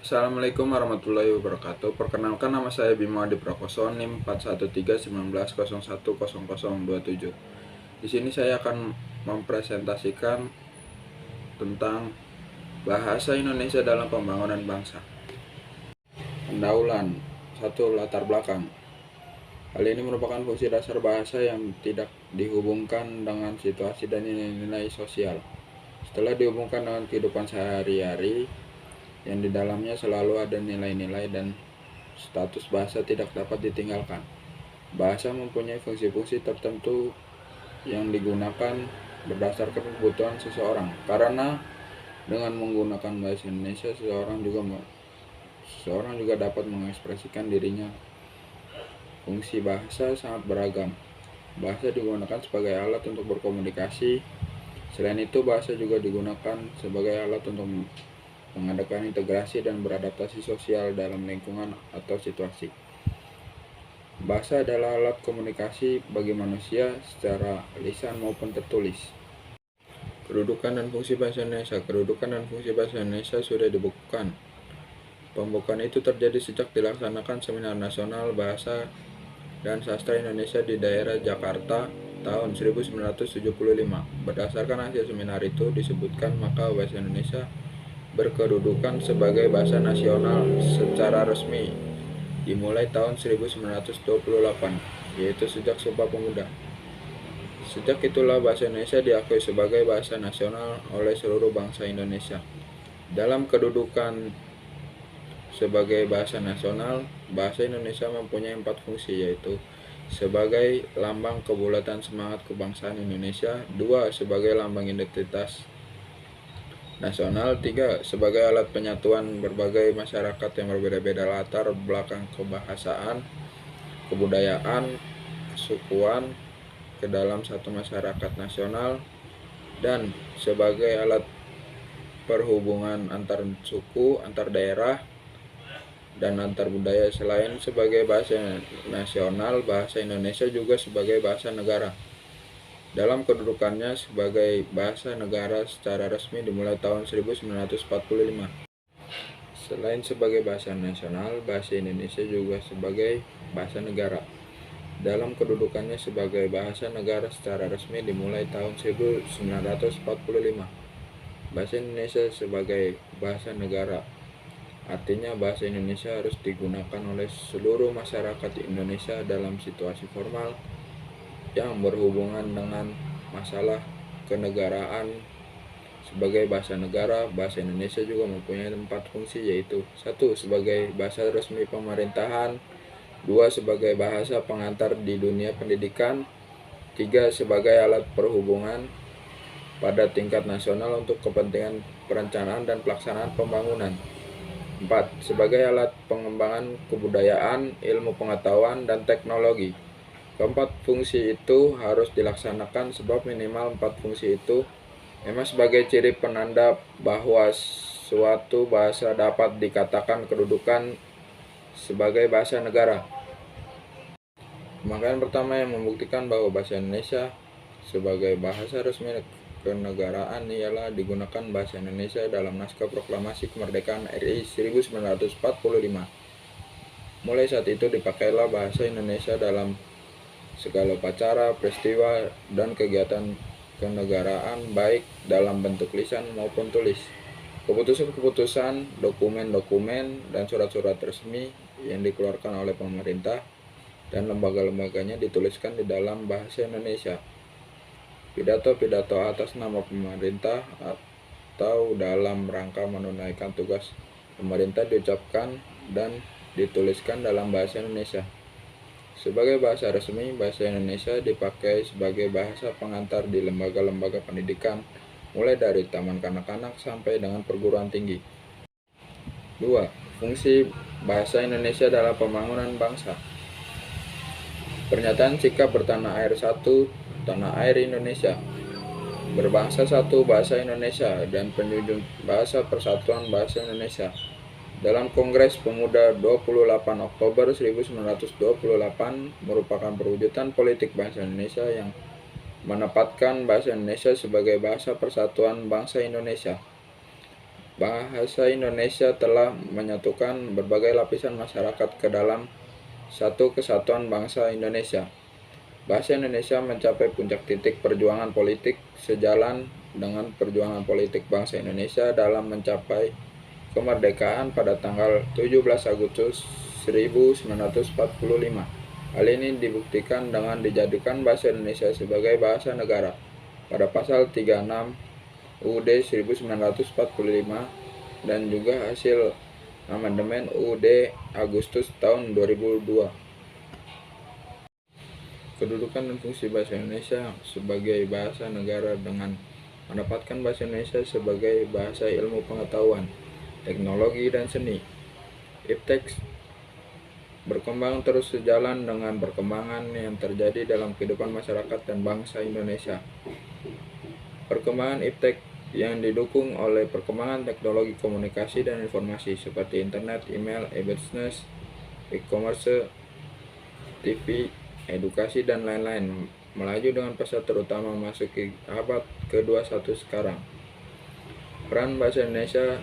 Assalamualaikum warahmatullahi wabarakatuh. Perkenalkan, nama saya Bimo Adi Prakoso, NIM 41319010027. Di sini saya akan mempresentasikan tentang bahasa Indonesia dalam pembangunan bangsa. Pendahuluan. 1. Latar belakang. Hal ini merupakan fungsi dasar bahasa yang tidak dihubungkan dengan situasi dan nilai-nilai sosial. Setelah dihubungkan dengan kehidupan sehari-hari, yang di dalamnya selalu ada nilai-nilai dan status bahasa tidak dapat ditinggalkan. Bahasa mempunyai fungsi-fungsi tertentu yang digunakan berdasarkan kebutuhan seseorang. Karena dengan menggunakan bahasa Indonesia, seseorang juga dapat mengekspresikan dirinya. Fungsi bahasa sangat beragam. Bahasa digunakan sebagai alat untuk berkomunikasi. Selain itu, bahasa juga digunakan sebagai alat untuk mengadakan integrasi dan beradaptasi sosial dalam lingkungan atau situasi. Bahasa adalah alat komunikasi bagi manusia secara lisan maupun tertulis. Kedudukan dan fungsi bahasa Indonesia. Kedudukan dan fungsi bahasa Indonesia sudah dibukukan. Pembukaan itu terjadi sejak dilaksanakan Seminar Nasional Bahasa dan Sastra Indonesia di daerah Jakarta tahun 1975. Berdasarkan hasil seminar itu disebutkan maka bahasa Indonesia berkedudukan sebagai bahasa nasional secara resmi dimulai tahun 1928, yaitu sejak Sumpah Pemuda. Sejak itulah bahasa Indonesia diakui sebagai bahasa nasional oleh seluruh bangsa Indonesia. Dalam kedudukan sebagai bahasa nasional, bahasa Indonesia mempunyai 4 fungsi, yaitu sebagai lambang kebulatan semangat kebangsaan Indonesia, 2. sebagai lambang identitas nasional, 3. sebagai alat penyatuan berbagai masyarakat yang berbeda-beda latar belakang kebahasaan, kebudayaan, kesukuan ke dalam satu masyarakat nasional, dan sebagai alat perhubungan antar suku, antar daerah, dan antar budaya. Selain sebagai bahasa nasional, bahasa Indonesia juga sebagai bahasa negara. Dalam kedudukannya sebagai bahasa negara secara resmi dimulai tahun 1945. Selain sebagai bahasa nasional, bahasa Indonesia juga sebagai bahasa negara. Dalam kedudukannya sebagai bahasa negara secara resmi dimulai tahun 1945. Bahasa Indonesia sebagai bahasa negara, artinya bahasa Indonesia harus digunakan oleh seluruh masyarakat Indonesia dalam situasi formal yang berhubungan dengan masalah kenegaraan. Sebagai bahasa negara, bahasa Indonesia juga mempunyai 4 fungsi, yaitu 1. sebagai bahasa resmi pemerintahan, 2. sebagai bahasa pengantar di dunia pendidikan, 3. sebagai alat perhubungan pada tingkat nasional untuk kepentingan perencanaan dan pelaksanaan pembangunan, 4. sebagai alat pengembangan kebudayaan, ilmu pengetahuan, dan teknologi. Keempat fungsi itu harus dilaksanakan sebab minimal 4 fungsi itu memang sebagai ciri penanda bahwa suatu bahasa dapat dikatakan kedudukan sebagai bahasa negara. Pemakaian pertama yang membuktikan bahwa bahasa Indonesia sebagai bahasa resmi kenegaraan ialah digunakan bahasa Indonesia dalam naskah proklamasi kemerdekaan RI 1945. Mulai saat itu dipakailah bahasa Indonesia dalam segala upacara, peristiwa, dan kegiatan kenegaraan baik dalam bentuk lisan maupun tulis. Keputusan-keputusan, dokumen-dokumen, dan surat-surat resmi yang dikeluarkan oleh pemerintah dan lembaga-lembaganya dituliskan di dalam bahasa Indonesia. Pidato-pidato atas nama pemerintah atau dalam rangka menunaikan tugas pemerintah diucapkan dan dituliskan dalam bahasa Indonesia. Sebagai bahasa resmi, bahasa Indonesia dipakai sebagai bahasa pengantar di lembaga-lembaga pendidikan, mulai dari taman kanak-kanak sampai dengan perguruan tinggi. 2. Fungsi bahasa Indonesia dalam pembangunan bangsa. Pernyataan sikap bertanah air satu, tanah air Indonesia, berbangsa satu, bahasa Indonesia, dan penjunjung bahasa persatuan bahasa Indonesia. Dalam Kongres Pemuda 28 Oktober 1928 merupakan perwujudan politik bahasa Indonesia yang menempatkan bahasa Indonesia sebagai bahasa persatuan bangsa Indonesia. Bahasa Indonesia telah menyatukan berbagai lapisan masyarakat ke dalam satu kesatuan bangsa Indonesia. Bahasa Indonesia mencapai puncak titik perjuangan politik sejalan dengan perjuangan politik bangsa Indonesia dalam mencapai kemerdekaan pada tanggal 17 Agustus 1945. Hal ini dibuktikan dengan dijadikan bahasa Indonesia sebagai bahasa negara pada pasal 36 UUD 1945 dan juga hasil amandemen UUD Agustus tahun 2002. Kedudukan dan fungsi bahasa Indonesia sebagai bahasa negara dengan mendapatkan bahasa Indonesia sebagai bahasa ilmu pengetahuan, teknologi, dan seni. Iptek berkembang terus sejalan dengan perkembangan yang terjadi dalam kehidupan masyarakat dan bangsa Indonesia. Perkembangan iptek yang didukung oleh perkembangan teknologi komunikasi dan informasi seperti internet, email, e-business, e-commerce, TV, edukasi, dan lain-lain melaju dengan pesat terutama memasuki abad ke-21 sekarang. Peran bahasa Indonesia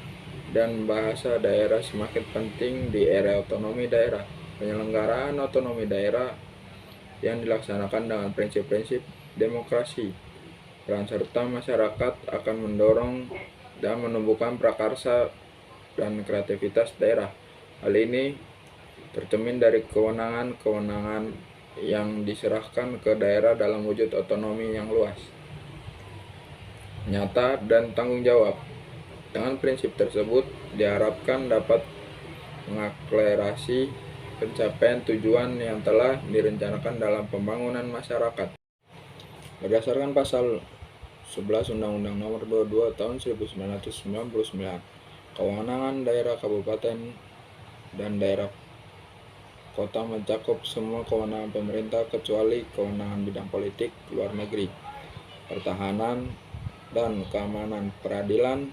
dan bahasa daerah semakin penting di era otonomi daerah. Penyelenggaraan otonomi daerah yang dilaksanakan dengan prinsip-prinsip demokrasi. Peran serta masyarakat akan mendorong dan menumbuhkan prakarsa dan kreativitas daerah. Hal ini tercermin dari kewenangan-kewenangan yang diserahkan ke daerah dalam wujud otonomi yang luas, nyata, dan tanggung jawab. Dengan prinsip tersebut diharapkan dapat mengakselerasi pencapaian tujuan yang telah direncanakan dalam pembangunan masyarakat. Berdasarkan pasal 11 Undang-Undang Nomor 22 Tahun 1999, kewenangan daerah, kabupaten, dan daerah kota mencakup semua kewenangan pemerintah kecuali kewenangan bidang politik, luar negeri, pertahanan dan keamanan, peradilan,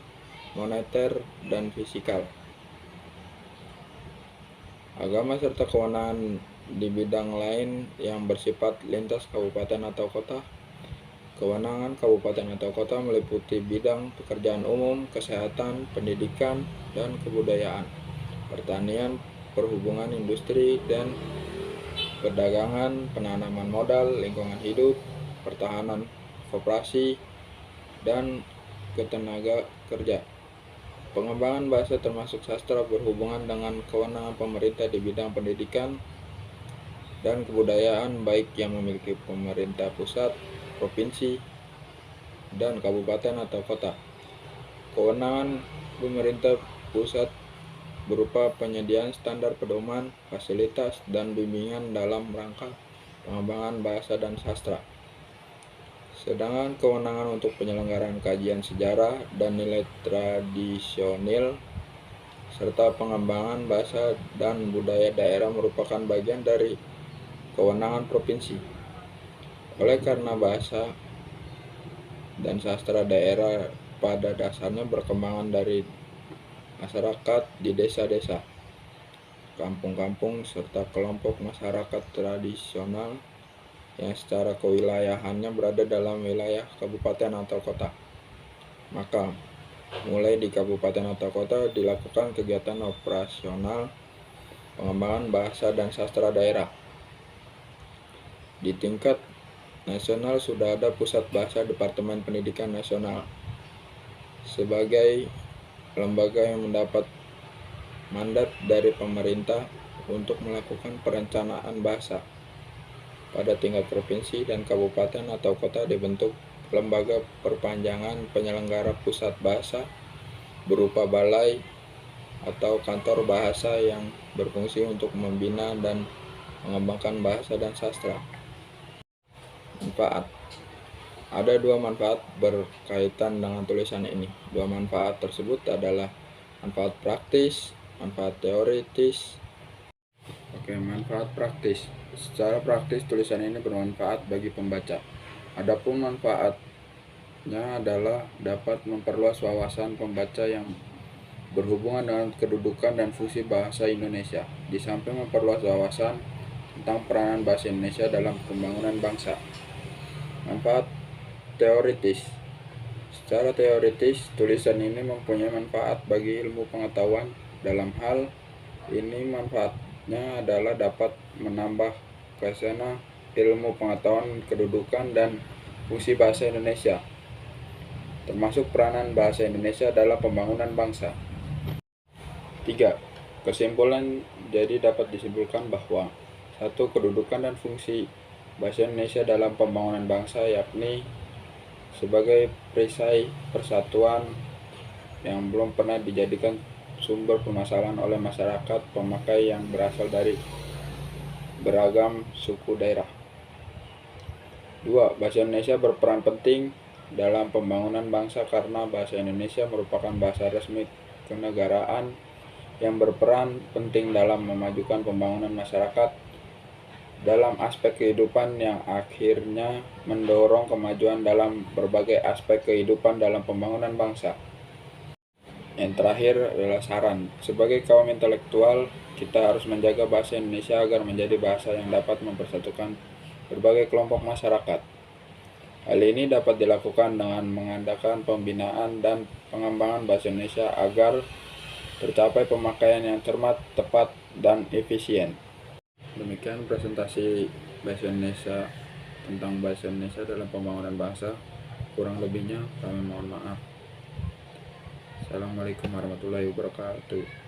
moneter, dan fiskal, agama, serta kewenangan di bidang lain yang bersifat lintas kabupaten atau kota. Kewenangan kabupaten atau kota meliputi bidang pekerjaan umum, kesehatan, pendidikan, dan kebudayaan, pertanian, perhubungan, industri dan perdagangan, penanaman modal, lingkungan hidup, pertahanan, koperasi, dan ketenaga kerja. Pengembangan bahasa termasuk sastra berhubungan dengan kewenangan pemerintah di bidang pendidikan dan kebudayaan baik yang memiliki pemerintah pusat, provinsi, dan kabupaten atau kota. Kewenangan pemerintah pusat berupa penyediaan standar pedoman, fasilitas, dan bimbingan dalam rangka pengembangan bahasa dan sastra. Sedangkan kewenangan untuk penyelenggaraan kajian sejarah dan nilai tradisional serta pengembangan bahasa dan budaya daerah merupakan bagian dari kewenangan provinsi. Oleh karena bahasa dan sastra daerah pada dasarnya berkembang dari masyarakat di desa-desa, kampung-kampung, serta kelompok masyarakat tradisional yang secara kewilayahannya berada dalam wilayah kabupaten atau kota. Maka, mulai di kabupaten atau kota dilakukan kegiatan operasional pengembangan bahasa dan sastra daerah. Di tingkat nasional sudah ada Pusat Bahasa Departemen Pendidikan Nasional sebagai lembaga yang mendapat mandat dari pemerintah untuk melakukan perencanaan bahasa. Pada tingkat provinsi dan kabupaten atau kota dibentuk lembaga perpanjangan penyelenggara pusat bahasa berupa balai atau kantor bahasa yang berfungsi untuk membina dan mengembangkan bahasa dan sastra. Manfaat. Ada dua manfaat berkaitan dengan tulisan ini. Dua manfaat tersebut adalah manfaat praktis, manfaat teoritis. Oke, manfaat praktis. Secara praktis tulisan ini bermanfaat bagi pembaca. Adapun manfaatnya adalah dapat memperluas wawasan pembaca yang berhubungan dengan kedudukan dan fungsi bahasa Indonesia, di samping memperluas wawasan tentang peranan bahasa Indonesia dalam pembangunan bangsa. Manfaat teoritis. Secara teoritis, tulisan ini mempunyai manfaat bagi ilmu pengetahuan. Dalam hal ini, manfaatnya adalah dapat menambah khazanah ilmu pengetahuan kedudukan dan fungsi bahasa Indonesia, termasuk peranan bahasa Indonesia dalam pembangunan bangsa. 3. Kesimpulan, jadi dapat disimpulkan bahwa 1. Kedudukan dan fungsi bahasa Indonesia dalam pembangunan bangsa, yakni sebagai perisai persatuan yang belum pernah dijadikan sumber permasalahan oleh masyarakat pemakai yang berasal dari beragam suku daerah. 2. Bahasa Indonesia berperan penting dalam pembangunan bangsa karena bahasa Indonesia merupakan bahasa resmi kenegaraan yang berperan penting dalam memajukan pembangunan masyarakat dalam aspek kehidupan, yang akhirnya mendorong kemajuan dalam berbagai aspek kehidupan dalam pembangunan bangsa. Yang terakhir adalah saran. Sebagai kaum intelektual, kita harus menjaga bahasa Indonesia agar menjadi bahasa yang dapat mempersatukan berbagai kelompok masyarakat. Hal ini dapat dilakukan dengan mengadakan pembinaan dan pengembangan bahasa Indonesia agar tercapai pemakaian yang cermat, tepat, dan efisien. Demikian presentasi bahasa Indonesia tentang bahasa Indonesia dalam pembangunan bangsa. Kurang lebihnya kami mohon maaf. Assalamualaikum warahmatullahi wabarakatuh.